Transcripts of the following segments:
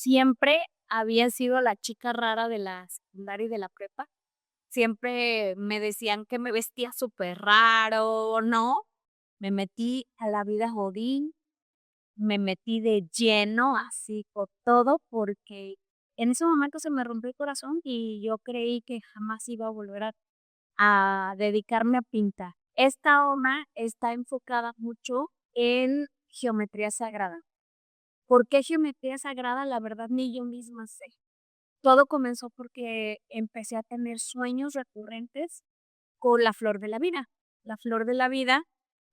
siempre había sido la chica rara de la secundaria y de la prepa. Siempre me decían que me vestía súper raro, ¿no? Me metí a la vida godín, me metí de lleno, así con todo, porque en ese momento se me rompió el corazón y yo creí que jamás iba a volver a dedicarme a pintar. Esta obra está enfocada mucho en geometría sagrada. ¿Por qué geometría sagrada? La verdad ni yo misma sé. Todo comenzó porque empecé a tener sueños recurrentes con la flor de la vida. La flor de la vida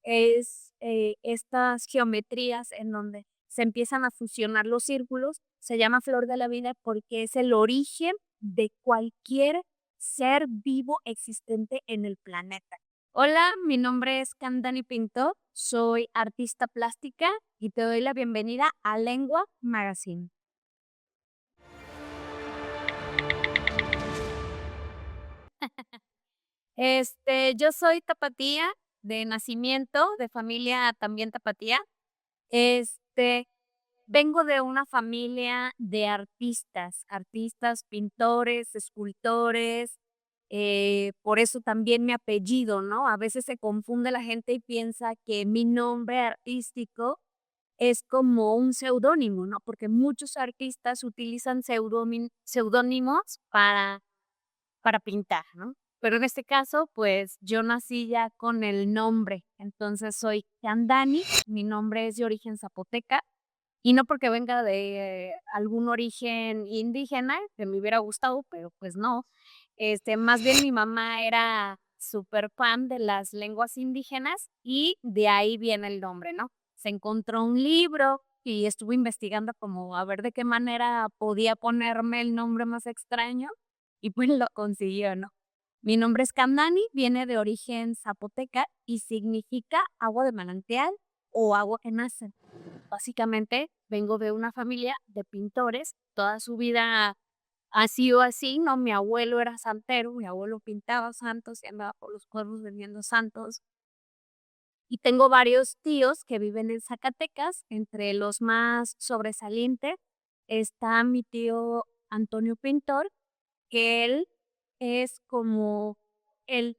es estas geometrías en donde se empiezan a fusionar los círculos. Se llama flor de la vida porque es el origen de cualquier ser vivo existente en el planeta. Hola, mi nombre es Candani Pinto, soy artista plástica y te doy la bienvenida a Lengua Magazine. Yo soy tapatía de nacimiento, de familia también tapatía. Este, Vengo de una familia de artistas, pintores, escultores, por eso también mi apellido, ¿no? A veces se confunde la gente y piensa que mi nombre artístico es como un seudónimo, ¿no? Porque muchos artistas utilizan seudónimos para pintar, ¿no? Pero en este caso, pues, yo nací ya con el nombre, entonces soy Candani, mi nombre es de origen zapoteca, y no porque venga de algún origen indígena, que me hubiera gustado, pero, pues, no. Más bien mi mamá era súper fan de las lenguas indígenas y de ahí viene el nombre, ¿no? Se encontró un libro y estuvo investigando como a ver de qué manera podía ponerme el nombre más extraño y pues lo consiguió, ¿no? Mi nombre es Kamnani, viene de origen zapoteca y significa agua de manantial o agua que nace. Básicamente vengo de una familia de pintores, toda su vida ha sido así, ¿no? Mi abuelo era santero, mi abuelo pintaba santos y andaba por los pueblos vendiendo santos. Y tengo varios tíos que viven en Zacatecas, entre los más sobresalientes está mi tío Antonio Pintor, que él es como el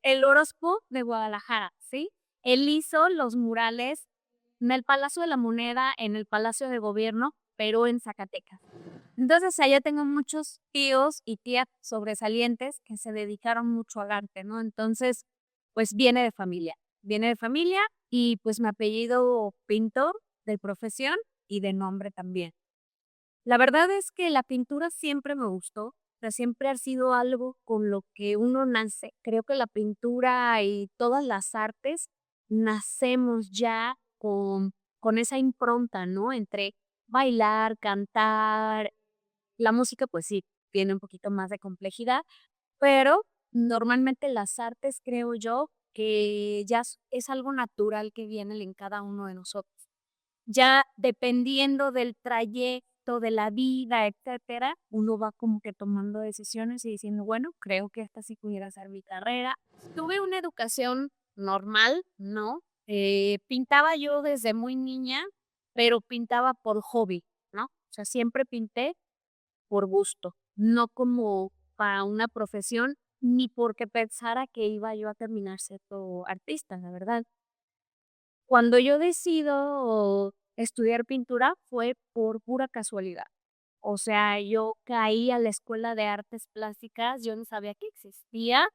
el horóscopo de Guadalajara, ¿sí? Él hizo los murales en el Palacio de la Moneda, en el Palacio de Gobierno, pero en Zacatecas. Entonces, allá tengo muchos tíos y tías sobresalientes que se dedicaron mucho al arte, ¿no? Entonces, pues viene de familia y pues mi apellido Pintor de profesión y de nombre también. La verdad es que la pintura siempre me gustó, o sea, siempre ha sido algo con lo que uno nace. Creo que la pintura y todas las artes nacemos ya con esa impronta, ¿no? Entre bailar, cantar, la música, pues sí, tiene un poquito más de complejidad, pero normalmente las artes creo yo que ya es algo natural que viene en cada uno de nosotros. Ya dependiendo del trayecto de la vida, etcétera, uno va como que tomando decisiones y diciendo, bueno, creo que esta sí pudiera ser mi carrera. Tuve una educación normal, ¿no? Pintaba yo desde muy niña, pero pintaba por hobby, ¿no? O sea, siempre pinté por gusto, no como para una profesión, ni porque pensara que iba yo a terminar siendo artista, la verdad. Cuando yo decido estudiar pintura fue por pura casualidad. O sea, yo caí a la escuela de artes plásticas, yo no sabía que existía,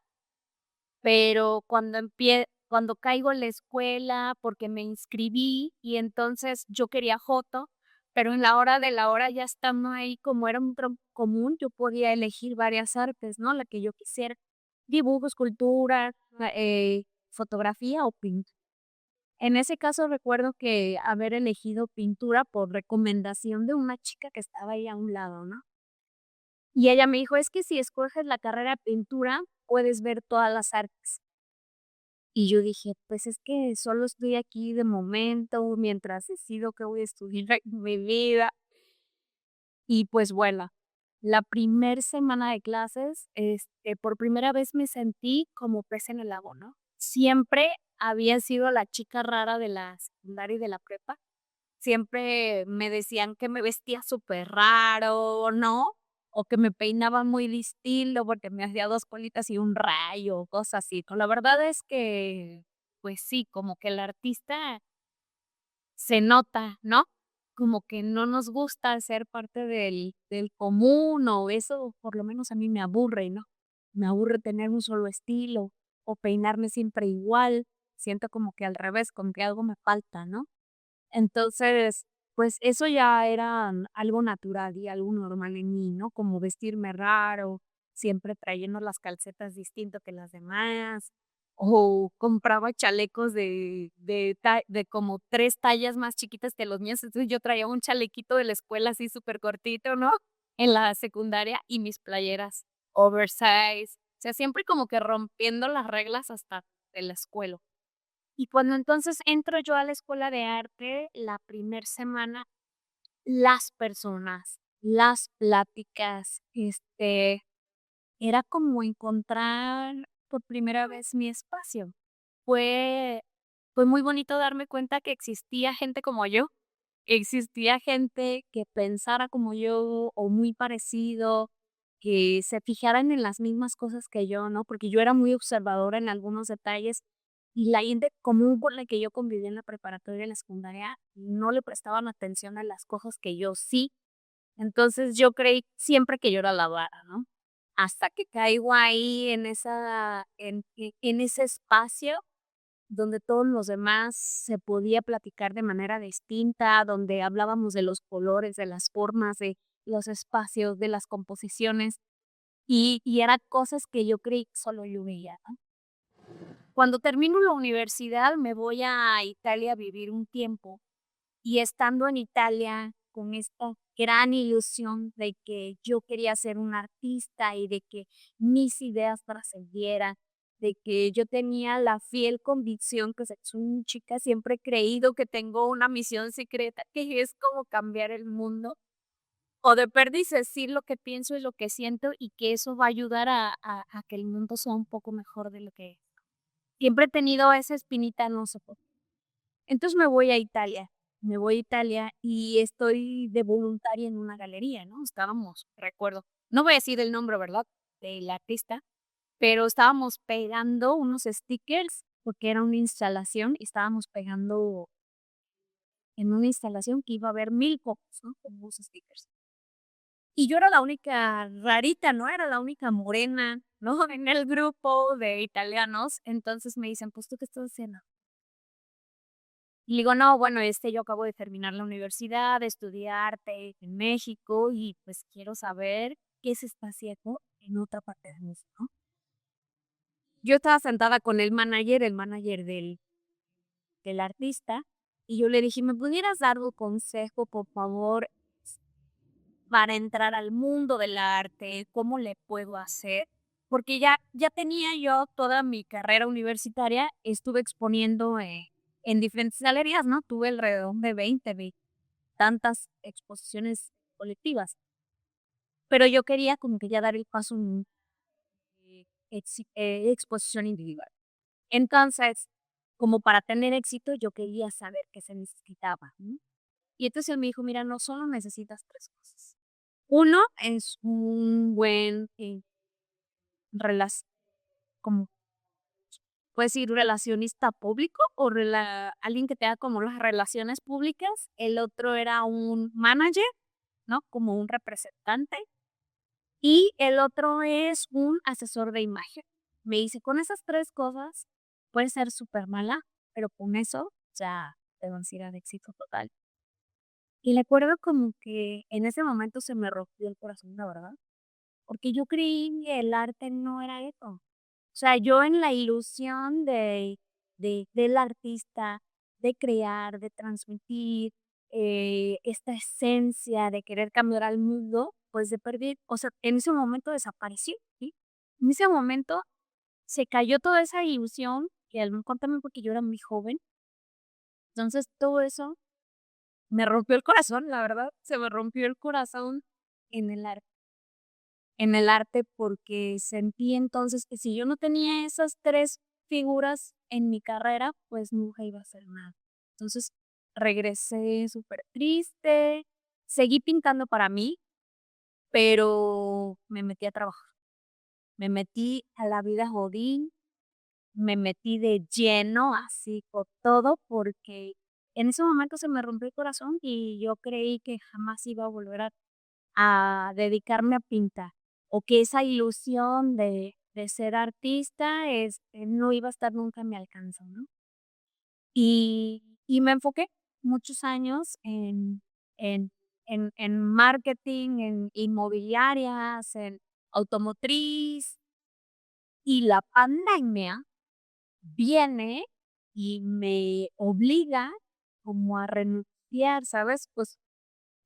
pero cuando caigo en la escuela, porque me inscribí y entonces yo quería foto, pero en la hora de la hora ya estando ahí, como era un tronco común, yo podía elegir varias artes, ¿no? La que yo quisiera, dibujo, escultura, fotografía o pintura. En ese caso recuerdo que haber elegido pintura por recomendación de una chica que estaba ahí a un lado, ¿no? Y ella me dijo, es que si escoges la carrera de pintura, puedes ver todas las artes. Y yo dije, pues es que solo estoy aquí de momento, mientras decido qué voy a estudiar en mi vida. Y pues bueno, la primer semana de clases, por primera vez me sentí como pez en el agua, ¿no? Siempre había sido la chica rara de la secundaria y de la prepa. siempre me decían que me vestía súper raro, ¿no? O que me peinaba muy distinto porque me hacía 2 colitas y un rayo, o cosas así, ¿no? La verdad es que, pues sí, como que el artista se nota, ¿no? Como que no nos gusta ser parte del común, o eso por lo menos a mí me aburre, ¿no? Me aburre tener un solo estilo, o peinarme siempre igual. Siento como que al revés, como que algo me falta, ¿no? Entonces, pues eso ya era algo natural y algo normal en mí, ¿no? Como vestirme raro, siempre trayendo las calcetas distinto que las demás, o compraba chalecos de como 3 tallas más chiquitas que los míos. Entonces, yo traía un chalequito de la escuela así súper cortito, ¿no? En la secundaria, y mis playeras oversize. O sea, siempre como que rompiendo las reglas hasta de la escuela. Y cuando entonces entro yo a la escuela de arte, la primer semana, las personas, las pláticas, era como encontrar por primera vez mi espacio. Fue fue muy bonito darme cuenta que existía gente como yo, existía gente que pensara como yo o muy parecido, que se fijaran en las mismas cosas que yo, ¿no? Porque yo era muy observadora en algunos detalles y la gente común con la que yo conviví en la preparatoria y en la secundaria no le prestaban atención a las cosas que yo sí. Entonces yo creí siempre que yo era la vara, ¿no? Hasta que caigo ahí en en ese espacio donde todos los demás se podía platicar de manera distinta, donde hablábamos de los colores, de las formas, de los espacios, de las composiciones, y eran cosas que yo creí que solo yo veía, ¿no? Cuando termino la universidad, me voy a Italia a vivir un tiempo, y estando en Italia con esta gran ilusión de que yo quería ser una artista y de que mis ideas trascendieran, de que yo tenía la fiel convicción que soy una chica, siempre he creído que tengo una misión secreta, que es como cambiar el mundo, o de perdiz decir lo que pienso y lo que siento, y que eso va a ayudar a que el mundo sea un poco mejor de lo que es. Siempre he tenido esa espinita, no sé por qué. Entonces me voy a Italia y estoy de voluntaria en una galería, ¿no? Estábamos, recuerdo, no voy a decir el nombre, ¿verdad?, del artista, pero estábamos pegando unos stickers, porque era una instalación, y estábamos pegando en una instalación que iba a haber 1000 copos, ¿no?, con unos stickers. Y yo era la única rarita, ¿no? Era la única morena, ¿no? En el grupo de italianos. Entonces me dicen: "Pues, ¿tú qué estás haciendo?". Y le digo: "No, bueno, yo acabo de terminar la universidad, estudié arte en México y, pues, quiero saber qué se está haciendo en otra parte del mundo", ¿no? Yo estaba sentada con el manager del artista, y yo le dije: "¿Me pudieras dar un consejo, por favor, para entrar al mundo del arte? ¿Cómo le puedo hacer?". Porque ya tenía yo toda mi carrera universitaria, estuve exponiendo, en diferentes galerías, ¿no? Tuve alrededor de 20 tantas exposiciones colectivas, pero yo quería como que ya dar el paso en exposición individual. Entonces, como para tener éxito, yo quería saber qué se necesitaba, ¿no? Y entonces él me dijo: "Mira, no solo necesitas 3 cosas. Uno es un buen, relac como, puedes decir, relacionista público o alguien que te haga como las relaciones públicas. El otro era un manager, ¿no? Como un representante. Y el otro es un asesor de imagen". Me dice: "Con esas 3 cosas, puedes ser súper mala, pero con eso ya te vas a ir al éxito total". Y recuerdo como que en ese momento se me rompió el corazón, la verdad, porque yo creí que el arte no era eso. O sea, yo en la ilusión del artista, de crear, de transmitir, esta esencia de querer cambiar al mundo, pues de perder, o sea, en ese momento desapareció, ¿sí? En ese momento se cayó toda esa ilusión, que a lo mejor también porque yo era muy joven. Entonces, todo eso me rompió el corazón, la verdad, se me rompió el corazón en el arte. En el arte, porque sentí entonces que si yo no tenía esas 3 figuras en mi carrera, pues nunca iba a hacer nada. Entonces, regresé súper triste, seguí pintando para mí, pero me metí a trabajar. Me metí a la vida godín, me metí de lleno, así con todo, porque en ese momento se me rompió el corazón y yo creí que jamás iba a volver a dedicarme a pintar, o que esa ilusión de ser artista, no iba a estar nunca a mi alcance, ¿no? Y me enfoqué muchos años en en marketing, en inmobiliarias, en automotriz, y la pandemia viene y me obliga como a renunciar, ¿sabes? Pues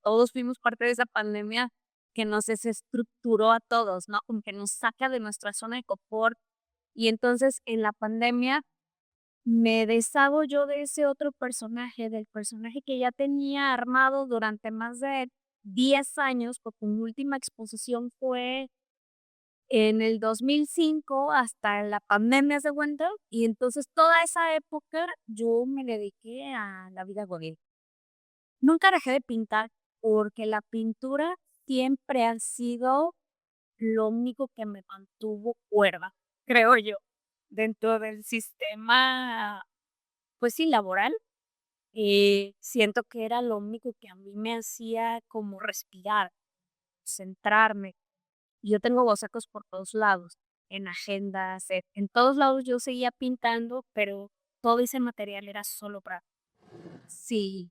todos fuimos parte de esa pandemia que nos desestructuró a todos, ¿no? Como que nos saca de nuestra zona de confort. Y entonces en la pandemia me deshago yo de ese otro personaje, del personaje que ya tenía armado durante más de 10 años, porque mi última exposición fue en el 2005 hasta la pandemia, ¿se cuenta? Y entonces toda esa época yo me dediqué a la vida godín. Nunca dejé de pintar porque la pintura siempre ha sido lo único que me mantuvo cuerda, creo yo, dentro del sistema, pues sí, laboral. Siento que era lo único que a mí me hacía como respirar, centrarme. Yo tengo bosacos por todos lados, en agendas, en todos lados yo seguía pintando, pero todo ese material era solo para sí.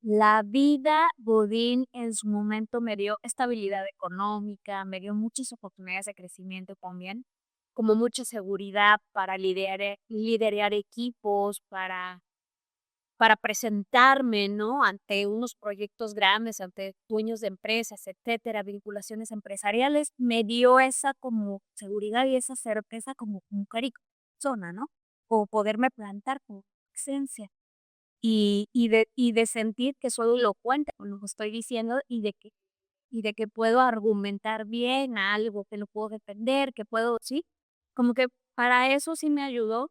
La vida godín en su momento me dio estabilidad económica, me dio muchas oportunidades de crecimiento también, como mucha seguridad para liderar equipos, para presentarme, ¿no? Ante unos proyectos grandes, ante dueños de empresas, etcétera, vinculaciones empresariales, me dio esa como seguridad y esa certeza como mujer y persona, ¿no? Como poderme plantar con esencia y de sentir que soy elocuente con lo que estoy diciendo y de que puedo argumentar bien algo, que lo puedo defender, que puedo, sí, como que para eso sí me ayudó,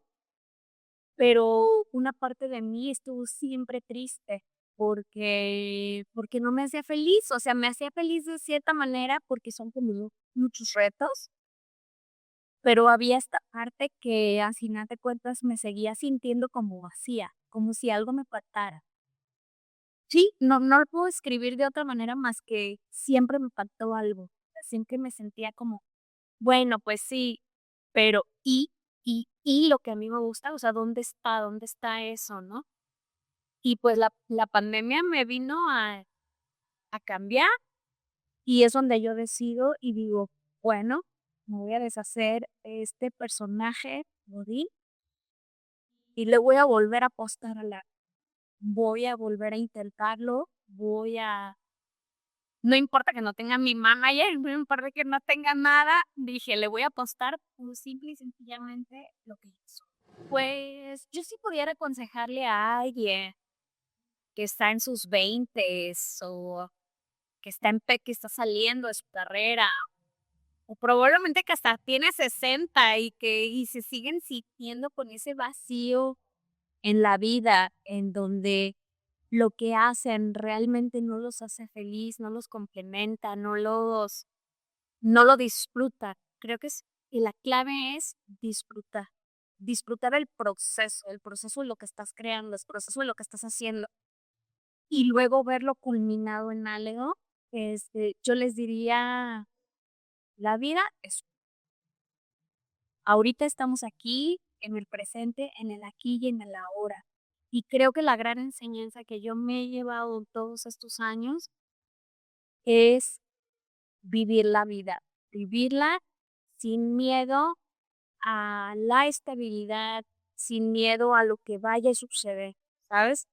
pero una parte de mí estuvo siempre triste porque no me hacía feliz, o sea, me hacía feliz de cierta manera porque son como muchos retos, pero había esta parte que a final de cuentas me seguía sintiendo como vacía, como si algo me faltara. Sí, no lo puedo escribir de otra manera más que siempre me faltó algo. Siempre me sentía como, bueno, pues sí, pero ¿y lo que a mí me gusta? O sea, ¿dónde está? ¿Dónde está eso, no? Y pues la pandemia me vino a cambiar y es donde yo decido y digo, bueno, me voy a deshacer de este personaje godín y le voy a volver a apostar voy a volver a intentarlo, no importa que no tenga mi manager, no importa que no tenga nada, dije, le voy a apostar por simple y sencillamente lo que hizo. Pues, yo sí pudiera aconsejarle a alguien que está en sus veintes o que está saliendo de su carrera, o probablemente que hasta tiene 60 y se siguen sintiendo con ese vacío en la vida, en donde lo que hacen realmente no los hace feliz, no los complementa, no lo disfrutan. Creo que y la clave es disfrutar. Disfrutar el proceso de lo que estás creando, el proceso de lo que estás haciendo, y luego verlo culminado en algo. Yo les diría, la vida es ahorita estamos aquí, en el presente, en el aquí y en el ahora. Y creo que la gran enseñanza que yo me he llevado todos estos años es vivir la vida, vivirla sin miedo a la estabilidad, sin miedo a lo que vaya a suceder, ¿sabes?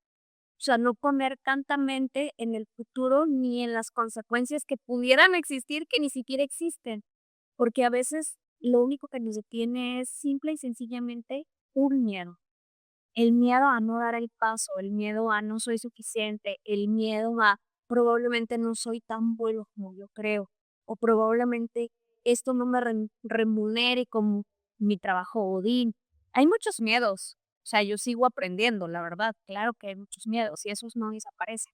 O sea, no poner tanta mente en el futuro ni en las consecuencias que pudieran existir que ni siquiera existen, porque a veces lo único que nos detiene es simple y sencillamente un miedo. El miedo a no dar el paso, el miedo a no soy suficiente, el miedo a probablemente no soy tan bueno como yo creo, o probablemente esto no me remunere como mi trabajo godín. Hay muchos miedos, O sea, yo sigo aprendiendo, la verdad. Claro que hay muchos miedos y esos no desaparecen.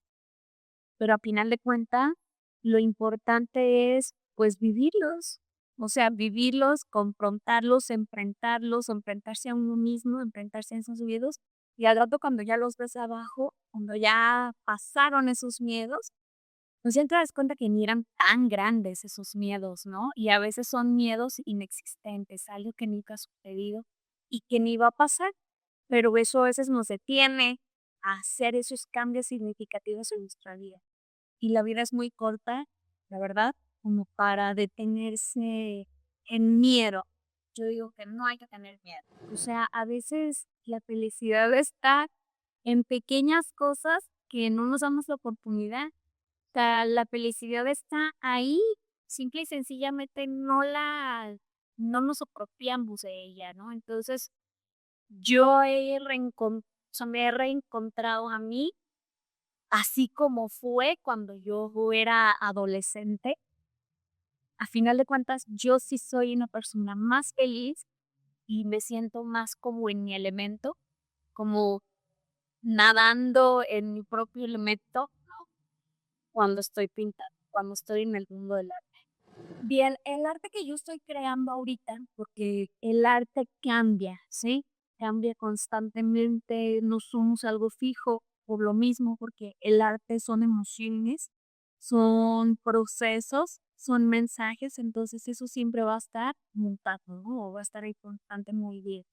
Pero a final de cuentas, lo importante es, pues, vivirlos. O sea, vivirlos, confrontarlos, enfrentarse a uno mismo, enfrentarse a esos miedos. Y al rato cuando ya los ves abajo, cuando ya pasaron esos miedos, pues ya te das cuenta que ni eran tan grandes esos miedos, ¿no? Y a veces son miedos inexistentes, algo que nunca ha sucedido y que ni va a pasar, pero eso a veces nos detiene a hacer esos cambios significativos en nuestra vida. Y la vida es muy corta, la verdad, como para detenerse en miedo. Yo digo que no hay que tener miedo. O sea, a veces la felicidad está en pequeñas cosas que no nos damos la oportunidad. O sea, la felicidad está ahí, simple y sencillamente no nos apropiamos de ella, ¿no? Entonces, yo me he reencontrado a mí, así como fue cuando yo era adolescente. A final de cuentas, yo sí soy una persona más feliz y me siento más como en mi elemento, como nadando en mi propio elemento cuando estoy pintando, cuando estoy en el mundo del arte. Bien, el arte que yo estoy creando ahorita, porque el arte cambia, ¿sí? Cambia constantemente, no somos algo fijo por lo mismo, porque el arte son emociones, son procesos, son mensajes, entonces eso siempre va a estar mutando, ¿no? O va a estar en constante movimiento.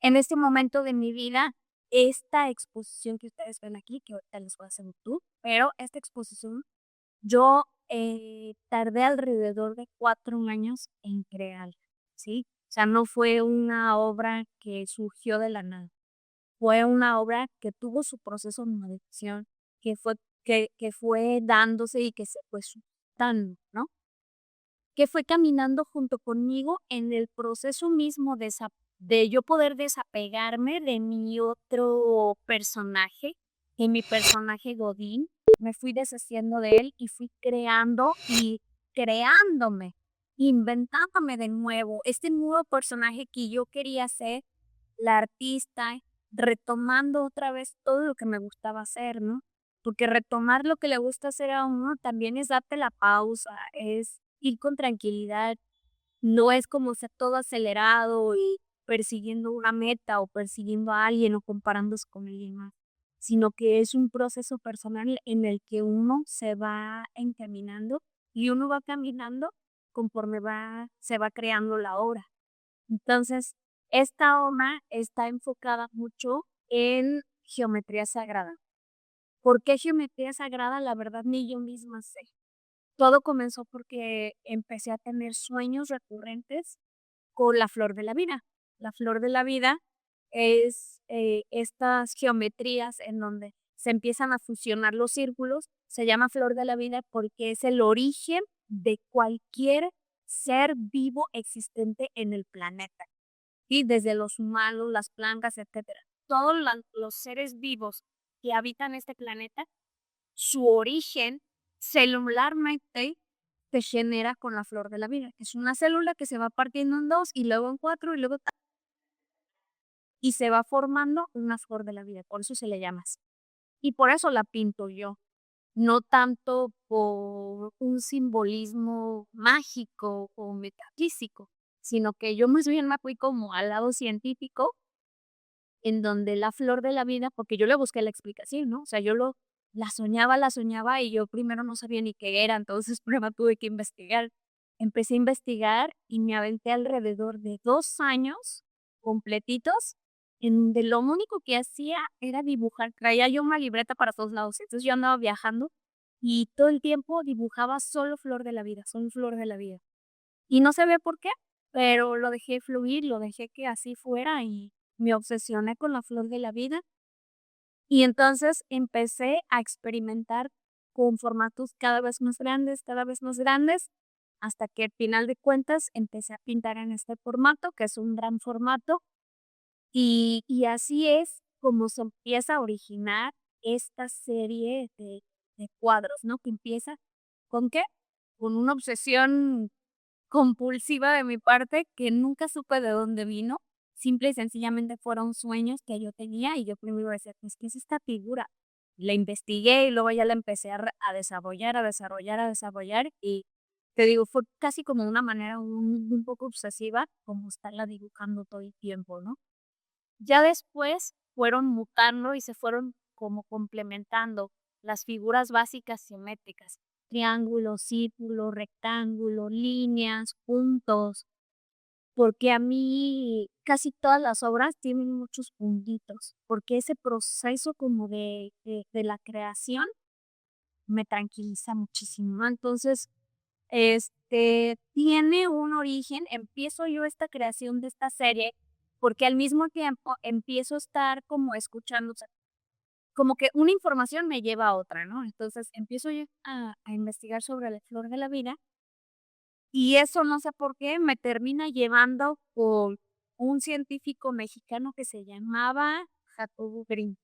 En este momento de mi vida, esta exposición que ustedes ven aquí, que ahorita les voy a hacer un tour, pero esta exposición yo, tardé alrededor de 4 años en crearla, ¿sí? O sea, no fue una obra que surgió de la nada, fue una obra que tuvo su proceso de maduración, que fue dándose y que se fue sustentando, ¿no? Que fue caminando junto conmigo en el proceso mismo de yo poder desapegarme de mi otro personaje, de mi personaje Godín. Me fui deshaciendo de él y fui creando y creándome, inventándome de nuevo este nuevo personaje que yo quería ser, la artista, retomando otra vez todo lo que me gustaba hacer, ¿no? Porque retomar lo que le gusta hacer a uno también es darte la pausa, es ir con tranquilidad, no es como ser todo acelerado y persiguiendo una meta o persiguiendo a alguien o comparándose con alguien más, sino que es un proceso personal en el que uno se va encaminando y uno va caminando conforme se va creando la obra. Entonces, esta obra está enfocada mucho en geometría sagrada. ¿Por qué geometría sagrada? La verdad ni yo misma sé. Todo comenzó porque empecé a tener sueños recurrentes con la flor de la vida. La flor de la vida es estas geometrías en donde se empiezan a fusionar los círculos. Se llama flor de la vida porque es el origen de cualquier ser vivo existente en el planeta. Y desde los humanos, las plantas, etcétera. Todos los seres vivos que habitan este planeta, su origen celularmente se genera con la flor de la vida, que es una célula que se va partiendo en 2 y luego en 4 y luego y se va formando una flor de la vida, por eso se le llama así. Y por eso la pinto yo, no tanto por un simbolismo mágico o metafísico, sino que yo más bien me fui como al lado científico en donde la flor de la vida, porque yo le busqué la explicación, ¿no? O sea, la soñaba y yo primero no sabía ni qué era, entonces primero tuve que investigar. Empecé a investigar y me aventé alrededor de 2 años completitos, en donde lo único que hacía era dibujar. Traía yo una libreta para todos lados, entonces yo andaba viajando y todo el tiempo dibujaba solo flor de la vida, solo flor de la vida. Y no sabía por qué, pero lo dejé fluir, lo dejé que así fuera y me obsesioné con la flor de la vida. Y entonces empecé a experimentar con formatos cada vez más grandes, hasta que al final de cuentas empecé a pintar en este formato, que es un gran formato. Y así es como se empieza a originar esta serie de cuadros, ¿no? Que empieza ¿con qué? Con una obsesión compulsiva de mi parte que nunca supe de dónde vino, simple y sencillamente fueron sueños que yo tenía y yo primero decía, pues, ¿qué es esta figura? La investigué y luego ya la empecé a desarrollar, a desarrollar, a desarrollar y te digo, fue casi como una manera un poco obsesiva como estarla dibujando todo el tiempo, ¿no? Ya después fueron mutando y se fueron como complementando las figuras básicas simétricas, triángulo, círculo, rectángulo, líneas, puntos, porque a mí casi todas las obras tienen muchos puntitos, porque ese proceso como de la creación me tranquiliza muchísimo, ¿no? Entonces, tiene un origen, empiezo yo esta creación de esta serie, porque al mismo tiempo empiezo a estar como escuchando, o sea, como que una información me lleva a otra, ¿no? Entonces, empiezo yo a investigar sobre la flor de la vida, y eso no sé por qué me termina llevando con un científico mexicano que se llamaba Jacobo Green.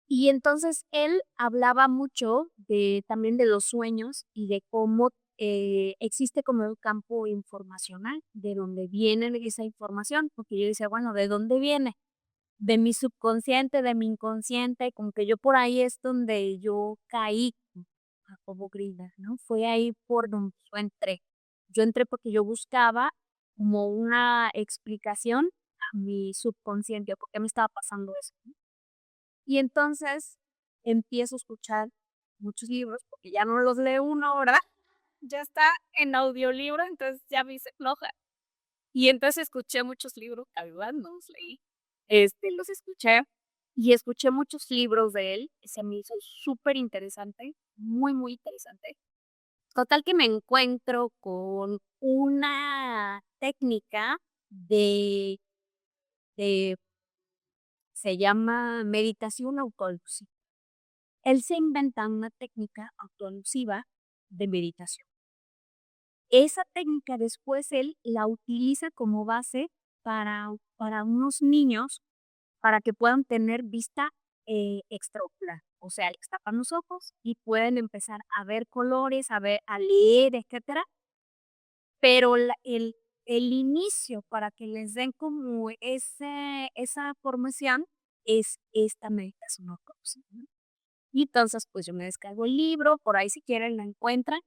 Y entonces él hablaba mucho de también de los sueños y de cómo, existe como un campo informacional, de dónde viene esa información, porque yo decía, bueno, ¿de dónde viene? De mi subconsciente, de mi inconsciente, como que yo por ahí es donde yo caí a como Grindr, ¿no? Fue ahí por donde yo entré. Yo entré porque yo buscaba como una explicación a mi subconsciente, por qué me estaba pasando eso. Y entonces empiezo a escuchar muchos libros, porque ya no los lee uno, ¿verdad? Ya está en audiolibro, entonces ya me hice floja. Y entonces escuché muchos libros, la verdad no los leí, los escuché y escuché muchos libros de él, se me hizo súper interesante, muy, muy interesante. Total que me encuentro con una técnica de de se llama meditación autoalusiva. Él se inventa una técnica autoalusiva de meditación. Esa técnica después él la utiliza como base para unos niños, para que puedan tener vista, extraocular. O sea, les tapan los ojos y pueden empezar a ver colores, a leer, etcétera, pero el inicio para que les den como esa formación es esta meditación autoalusiva, ¿no? Y entonces, pues, yo me descargo el libro, por ahí si quieren la encuentran.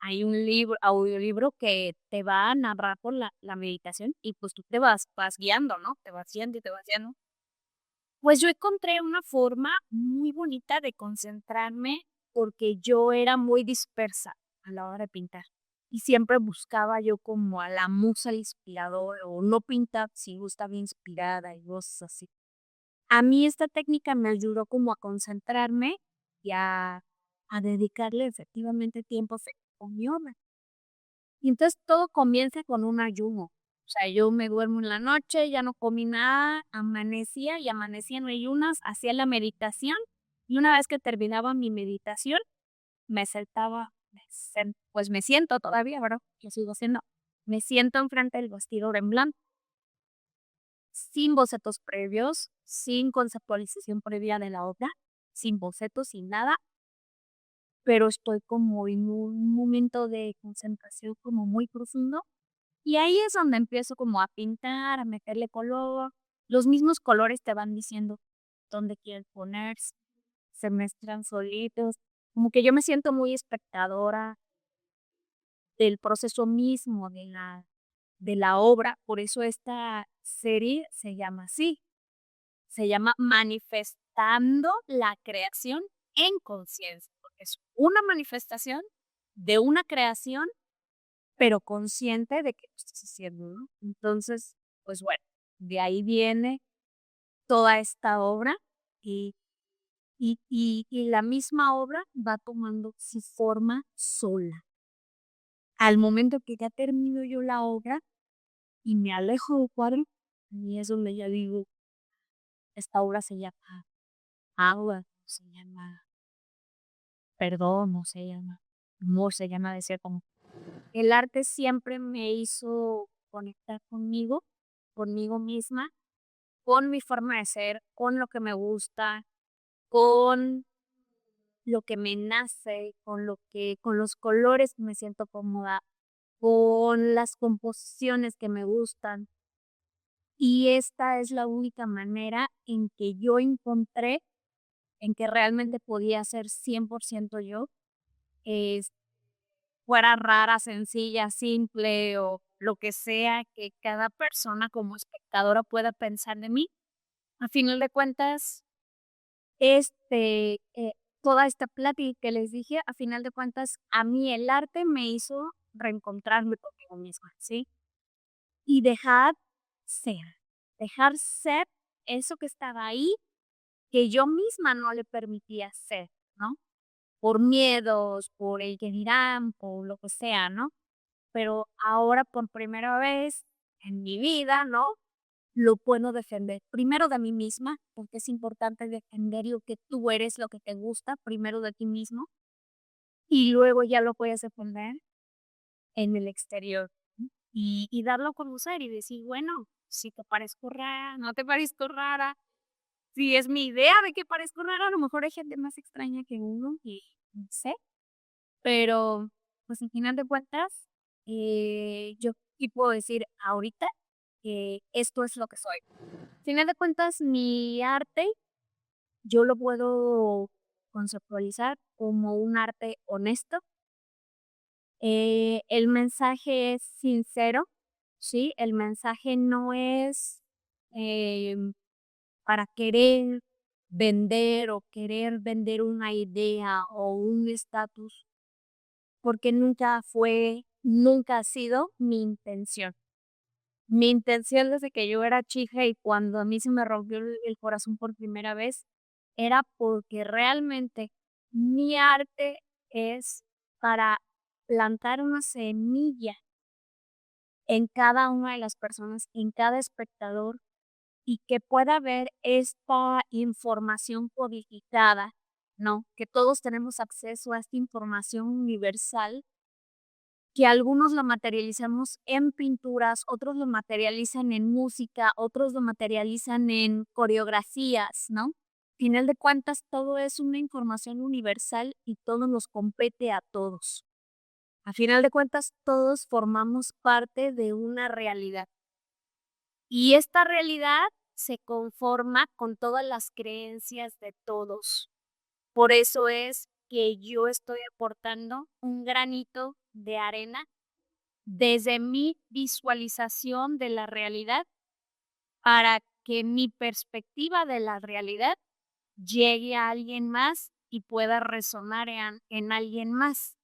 Hay un libro audiolibro que te va a narrar por la meditación y, pues, tú te vas guiando, ¿no? Te vas guiando y te vas guiando. Pues, yo encontré una forma muy bonita de concentrarme, porque yo era muy dispersa a la hora de pintar, y siempre buscaba yo como a la musa inspiradora, o no pintar si yo estaba inspirada y cosas así. A mí esta técnica me ayudó como a concentrarme y a dedicarle efectivamente tiempo con mi obra. Y entonces todo comienza con un ayuno. O sea, yo me duermo en la noche, ya no comí nada, amanecía y amanecía en ayunas, hacía la meditación y una vez que terminaba mi meditación, me sentaba, pues me siento todavía, ¿verdad? Lo sigo haciendo. Me siento enfrente del bastidor en blanco sin bocetos previos, sin conceptualización previa de la obra, sin bocetos, sin nada, pero estoy como en un momento de concentración como muy profundo y ahí es donde empiezo como a pintar, a meterle color. Los mismos colores te van diciendo dónde quieres ponerse, se mezclan solitos, como que yo me siento muy espectadora del proceso mismo de la obra, por eso esta serie se llama así. Se llama Manifestando la creación en conciencia, porque es una manifestación de una creación, pero consciente de que lo estás haciendo, ¿no? Entonces, pues bueno, de ahí viene toda esta obra y y la misma obra va tomando su forma sola. Al momento que ya termino yo la obra y me alejo del cuadro, y es donde ya digo, esta obra se llama agua, se llama perdón, no se llama amor, se llama de cierto modo. El arte siempre me hizo conectar conmigo misma, con mi forma de ser, con lo que me gusta, con lo que me nace, con los colores que me siento cómoda, con las composiciones que me gustan. y esta es la única manera en que yo encontré en que realmente podía ser 100% yo, es fuera rara, sencilla, simple o lo que sea que cada persona como espectadora pueda pensar de mí. A final de cuentas, este, toda esta plática que les dije, a final de cuentas, a mí el arte me hizo reencontrarme conmigo misma, ¿sí? Y ser, dejar ser eso que estaba ahí, que yo misma no le permitía ser, ¿no? Por miedos, por el que dirán, por lo que sea, ¿no? Pero ahora por primera vez en mi vida, ¿no? Lo puedo defender. Primero de mí misma, porque es importante defender lo que tú eres, lo que te gusta, primero de ti mismo, y luego ya lo puedes defender en el exterior. ¿No? Y darlo a conocer y decir, bueno, si te parezco rara, no te parezco rara, si es mi idea de que parezco rara, a lo mejor hay gente más extraña que uno y no sé, pero pues al final de cuentas, yo sí puedo decir ahorita que esto es lo que soy. Al final de cuentas, mi arte yo lo puedo conceptualizar como un arte honesto. El mensaje es sincero, ¿sí? El mensaje no es para querer vender o querer vender una idea o un estatus, porque nunca fue, nunca ha sido mi intención. Mi intención desde que yo era chica y cuando a mí se me rompió el corazón por primera vez, era porque realmente mi arte es para plantar una semilla en cada una de las personas, en cada espectador, y que pueda ver esta información codificada, ¿no? Que todos tenemos acceso a esta información universal que algunos lo materializamos en pinturas, otros lo materializan en música, otros lo materializan en coreografías, ¿no? Final de cuentas, todo es una información universal y todo nos compete a todos. A final de cuentas, todos formamos parte de una realidad. Y esta realidad se conforma con todas las creencias de todos. Por eso es que yo estoy aportando un granito de arena desde mi visualización de la realidad para que mi perspectiva de la realidad llegue a alguien más y pueda resonar en alguien más.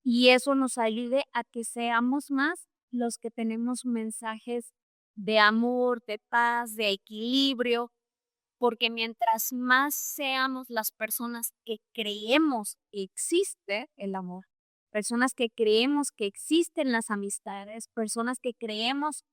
Y eso nos ayude a que seamos más los que tenemos mensajes de amor, de paz, de equilibrio, porque mientras más seamos las personas que creemos que existe el amor, personas que creemos que existen las amistades, personas que creemos,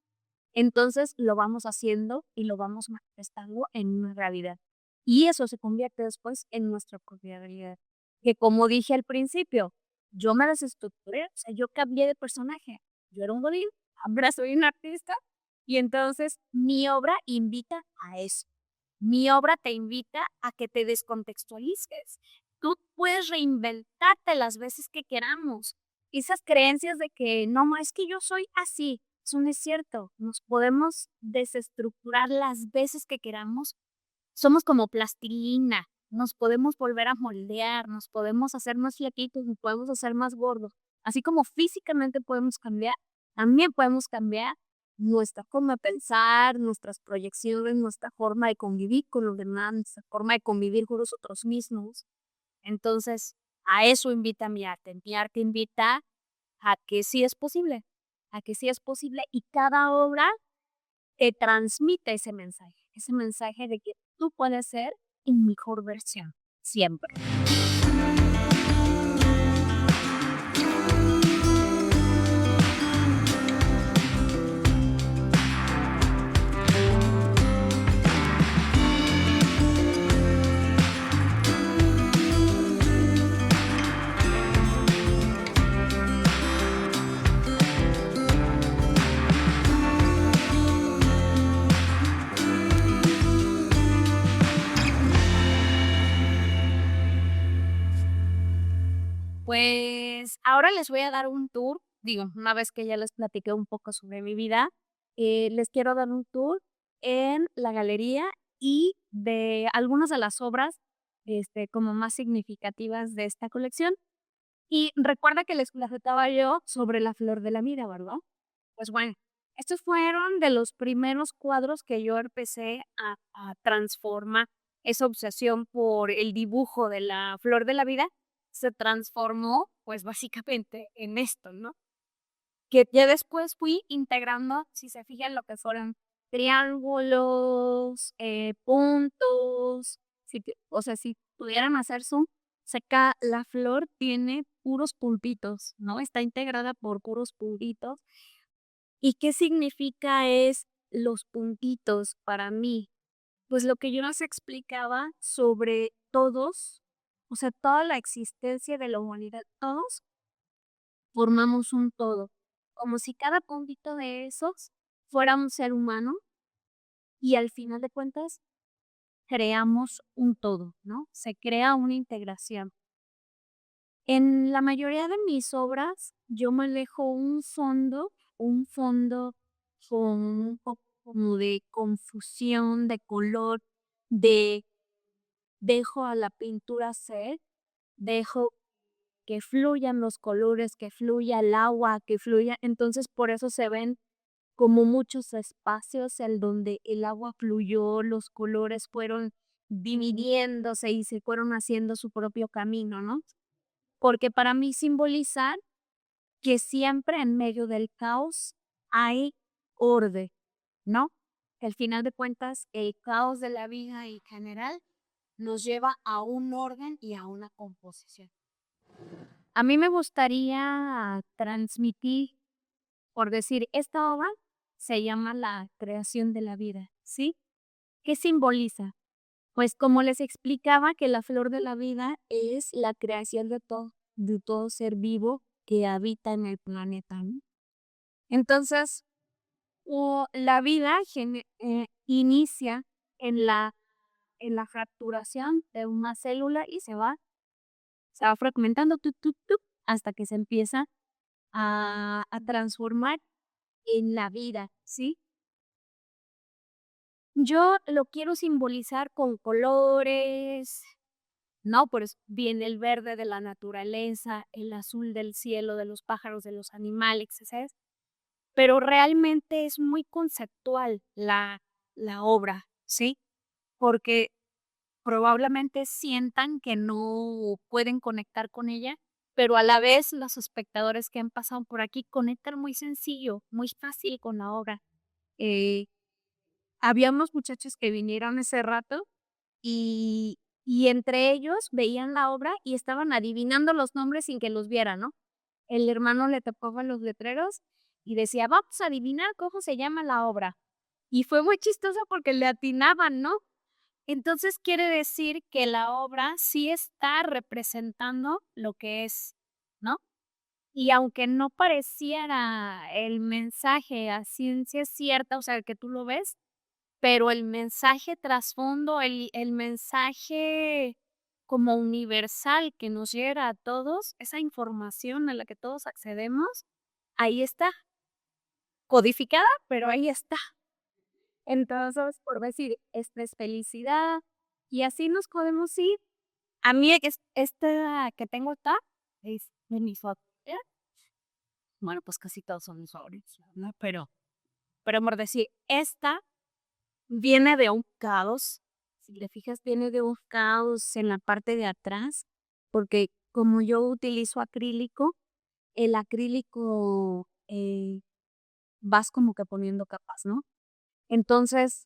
entonces lo vamos haciendo y lo vamos manifestando en una realidad. Y eso se convierte después en nuestra propia realidad. Que como dije al principio, yo me desestructuré, o sea, yo cambié de personaje. Yo era un godín, ahora soy un artista y entonces mi obra invita a eso. Mi obra te invita a que te descontextualices. Tú puedes reinventarte las veces que queramos. Esas creencias de que no, es que yo soy así, eso no es cierto. Nos podemos desestructurar las veces que queramos. Somos como plastilina. Nos podemos volver a moldear, nos podemos hacer más flaquitos, nos podemos hacer más gordos. Así como físicamente podemos cambiar, también podemos cambiar nuestra forma de pensar, nuestras proyecciones, nuestra forma de convivir con los demás, nuestra forma de convivir con nosotros mismos. Entonces, a eso invita mi arte. Mi arte invita a que sí es posible, a que sí es posible y cada obra te transmite ese mensaje de que tú puedes ser tu mejor versión, siempre. Pues ahora les voy a dar un tour, digo, una vez que ya les platiqué un poco sobre mi vida, les quiero dar un tour en la galería y de algunas de las obras, como más significativas de esta colección. Y recuerda que les platicaba yo sobre la flor de la vida, ¿verdad? Pues bueno, estos fueron de los primeros cuadros que yo empecé a transformar. Esa obsesión por el dibujo de la flor de la vida se transformó, pues, básicamente en esto, ¿no? Que ya después fui integrando, si se fijan, lo que fueron triángulos, puntos, o sea, si pudieran hacer zoom, la flor tiene puros puntitos, ¿no? Está integrada por puros puntitos. ¿Y qué significa es los puntitos para mí? Pues lo que yo nos explicaba sobre todos, o sea, toda la existencia de la humanidad, todos formamos un todo, como si cada puntito de esos fuera un ser humano y al final de cuentas creamos un todo, ¿no? Se crea una integración. En la mayoría de mis obras yo manejo un fondo con un poco como de confusión de color, de dejo a la pintura ser, dejo que fluyan los colores, que fluya el agua, que fluya. Entonces, por eso se ven como muchos espacios en donde el agua fluyó, los colores fueron dividiéndose y se fueron haciendo su propio camino, ¿no? Porque para mí simbolizar que siempre en medio del caos hay orden, ¿no? Que al final de cuentas, el caos de la vida en general nos lleva a un orden y a una composición. A mí me gustaría transmitir, por decir, esta obra se llama La creación de la vida, ¿sí? ¿Qué simboliza? Pues como les explicaba que la flor de la vida es la creación de todo ser vivo que habita en el planeta, ¿no? Entonces, la vida inicia en la fracturación de una célula y se va fragmentando hasta que se empieza a transformar en la vida, ¿sí? Yo lo quiero simbolizar con colores, ¿no? Pues viene el verde de la naturaleza, el azul del cielo, de los pájaros, de los animales, ¿sabes? Pero realmente es muy conceptual la obra, ¿sí? Porque probablemente sientan que no pueden conectar con ella, pero a la vez los espectadores que han pasado por aquí conectan muy sencillo, muy fácil con la obra. Eh, Había unos muchachos que vinieron ese rato y entre ellos veían la obra y estaban adivinando los nombres sin que los viera, ¿no? El hermano le tapaba los letreros y decía: "Vamos a adivinar cómo se llama la obra". Y fue muy chistoso porque le atinaban, ¿no? Entonces, quiere decir que la obra sí está representando lo que es, ¿no? Y aunque no pareciera el mensaje a ciencia cierta, o sea, que tú lo ves, pero el mensaje trasfondo, el mensaje como universal que nos llega a todos, esa información a la que todos accedemos, ahí está, codificada, pero ahí está. Entonces, por decir, esta es felicidad, y así nos podemos ir. A mí esta que tengo acá es de mis favoritas. Bueno, pues casi todos son mis favoritos, ¿no? Pero por decir, esta viene de un caos, si te fijas, viene de un caos en la parte de atrás, porque como yo utilizo acrílico, el acrílico, vas como que poniendo capas, ¿no? Entonces,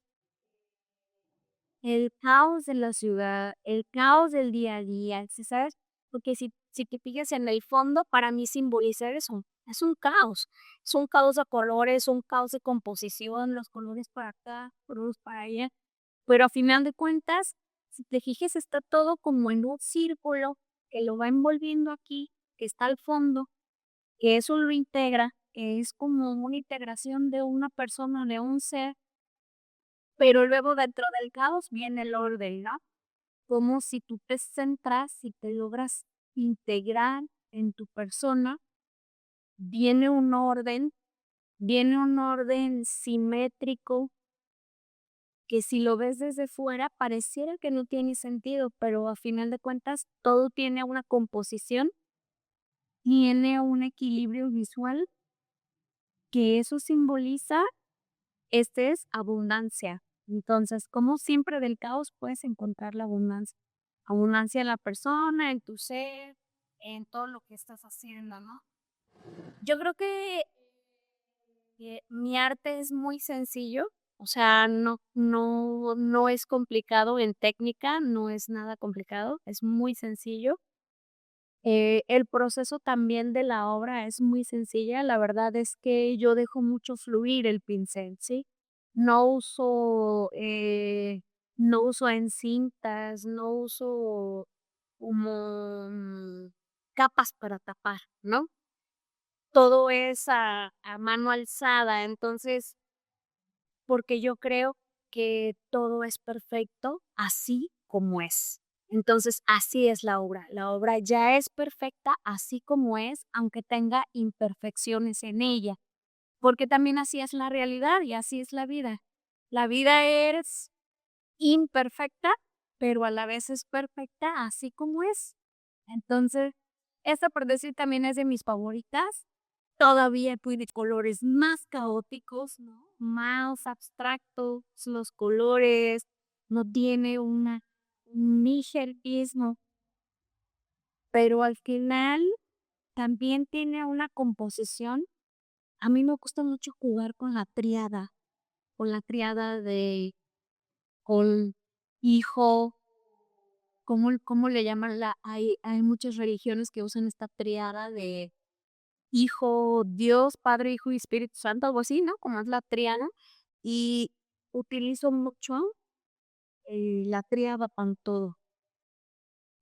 el caos de la ciudad, el caos del día a día, ¿sí sabes? Porque si te fijas en el fondo, para mí simbolizar eso, es un caos de colores, un caos de composición, los colores para acá, colores para allá. Pero a final de cuentas, si te fijas, está todo como en un círculo que lo va envolviendo aquí, que está al fondo, que eso lo integra, que es como una integración de una persona, de un ser, pero luego dentro del caos viene el orden, ¿no? Como si tú te centras, si te logras integrar en tu persona, viene un orden viene un orden simétrico que si lo ves desde fuera pareciera que no tiene sentido, pero a final de cuentas todo tiene una composición, tiene un equilibrio visual que eso simboliza, es abundancia. Entonces, como siempre del caos puedes encontrar la abundancia. Abundancia en la persona, en tu ser, en todo lo que estás haciendo, ¿no? Yo creo que mi arte es muy sencillo, o sea, no es complicado en técnica, no es nada complicado, es muy sencillo. El proceso también de la obra es muy sencilla, la verdad es que yo dejo mucho fluir el pincel, ¿sí? No uso, no uso encintas, no uso como, capas para tapar, ¿no? Todo es a mano alzada, entonces porque yo creo que todo es perfecto así como es. Entonces, así es la obra. La obra ya es perfecta así como es, aunque tenga imperfecciones en ella, porque también así es la realidad y así es la vida. La vida es imperfecta, pero a la vez es perfecta así como es. Entonces, esta por decir también es de mis favoritas. Todavía tiene colores más caóticos, ¿no? Más abstractos los colores, no tiene un ligerismo, pero al final también tiene una composición. A mí me gusta mucho jugar con la tríada de con hijo, ¿cómo le llaman? Hay muchas religiones que usan esta tríada de Hijo, Dios, Padre, Hijo y Espíritu Santo, algo así, ¿no? Como es la tríada. Y utilizo mucho, la tríada para todo.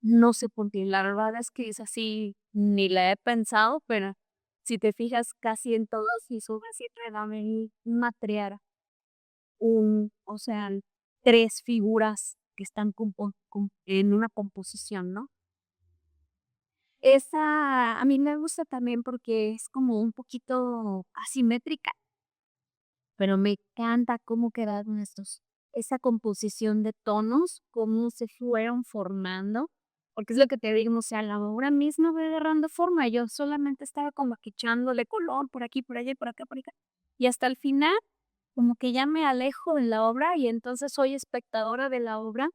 No sé por qué, la verdad es que es así, ni la he pensado, pero si te fijas casi en todos mis obras siempre dan una tríada, o sea, 3 figuras que están en una composición, ¿no? Esa a mí me gusta también porque es como un poquito asimétrica. Pero me encanta cómo quedaron esa composición de tonos, cómo se fueron formando, porque es lo que te digo, o sea, la obra misma va agarrando forma, yo solamente estaba como que echándole color por aquí, por allá, y por acá, por acá, y hasta el final, como que ya me alejo de la obra y entonces soy espectadora de la obra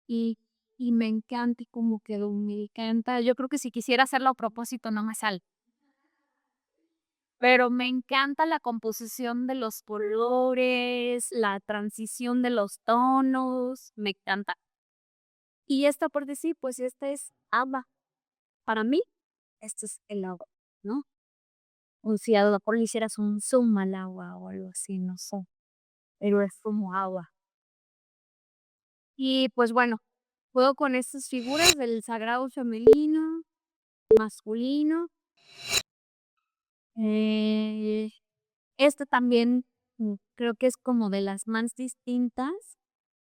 y y me encanta y cómo quedó, me encanta. Yo creo que si quisiera hacerlo a propósito no me sale. Pero me encanta la composición de los colores, la transición de los tonos, me encanta. Y esta parte sí, pues esta es agua. Para mí, esto es el agua, ¿no? O si a lo mejor le hicieras un zoom al agua o algo así, no sé, pero es como agua. Y pues bueno, juego con estas figuras del sagrado femenino, masculino. Eh, esta también creo que es como de las más distintas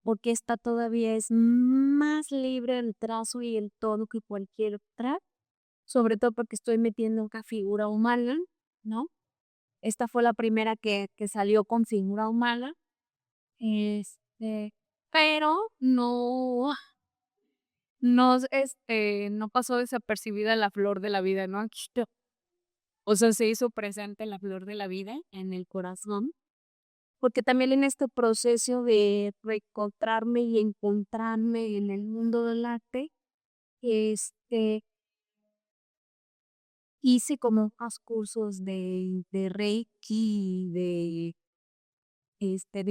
porque esta todavía es más libre el trazo y el tono que cualquier otra, sobre todo porque estoy metiendo una figura humana, ¿no? Esta fue la primera que salió con figura humana, este, pero no pasó desapercibida la flor de la vida, ¿no? Aquí está. O sea, se hizo presente la flor de la vida en el corazón, porque también en este proceso de reencontrarme y encontrarme en el mundo del arte, Este, hice como unos cursos de Reiki, de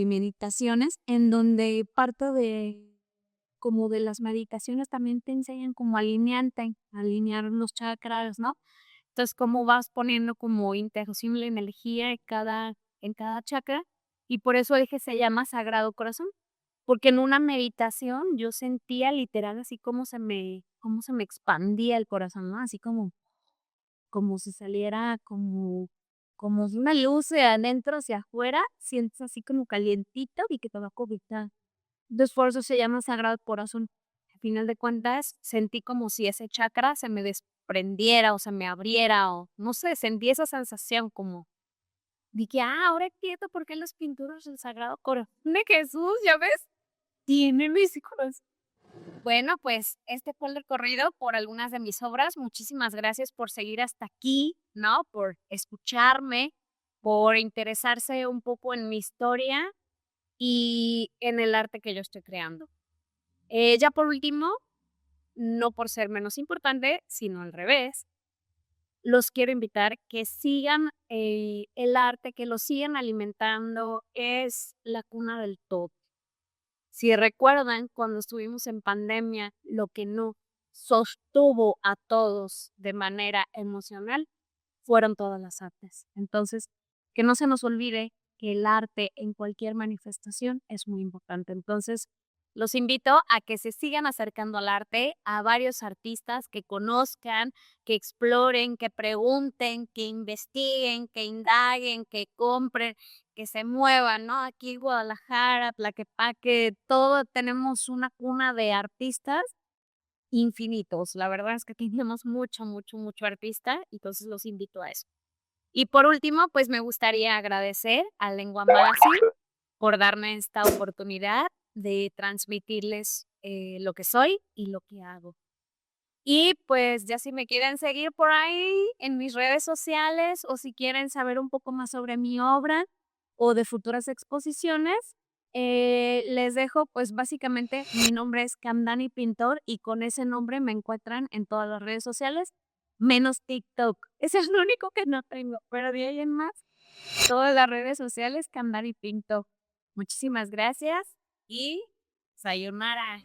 meditaciones, en donde parte de como de las meditaciones también te enseñan como alinear los chakras, ¿no? Entonces, cómo vas poniendo como integración la energía en cada chakra, y por eso el que se llama Sagrado Corazón, porque en una meditación yo sentía literal así como se me expandía el corazón, ¿no? Así como si saliera como de una luz de adentro hacia afuera, sientes así como calientito y que te va a cobijar. Entonces, por eso se llama Sagrado Corazón. Al final de cuentas, sentí como si ese chakra se me desprendiera o se me abriera o no sé, sentí esa sensación como Dije: "Ah, ahora entiendo por qué las pinturas del Sagrado Corazón de Jesús, ¿ya ves? Tienen mis hijos". Bueno, pues, este fue el recorrido por algunas de mis obras. Muchísimas gracias por seguir hasta aquí, ¿no? Por escucharme, por interesarse un poco en mi historia y en el arte que yo estoy creando. Ya por último, no por ser menos importante, sino al revés, los quiero invitar que sigan, el arte, que lo sigan alimentando, es la cuna del todo. Si recuerdan, cuando estuvimos en pandemia, lo que nos sostuvo a todos de manera emocional fueron todas las artes. Entonces, que no se nos olvide que el arte en cualquier manifestación es muy importante. Entonces, los invito a que se sigan acercando al arte, a varios artistas que conozcan, que exploren, que pregunten, que investiguen, que indaguen, que compren, que se muevan, ¿no? Aquí Guadalajara, Tlaquepaque, todo tenemos una cuna de artistas infinitos. La verdad es que tenemos mucho, mucho, mucho artista, entonces los invito a eso. Y por último, pues me gustaría agradecer a Lengua Magazine por darme esta oportunidad de transmitirles lo que soy y lo que hago. Y pues ya si me quieren seguir por ahí en mis redes sociales o si quieren saber un poco más sobre mi obra o de futuras exposiciones, les dejo pues básicamente mi nombre es Kamdani Pintor y con ese nombre me encuentran en todas las redes sociales, menos TikTok. Ese es lo único que no tengo, pero de ahí en más, todas las redes sociales Kamdani Pintor. Muchísimas gracias y sayonara.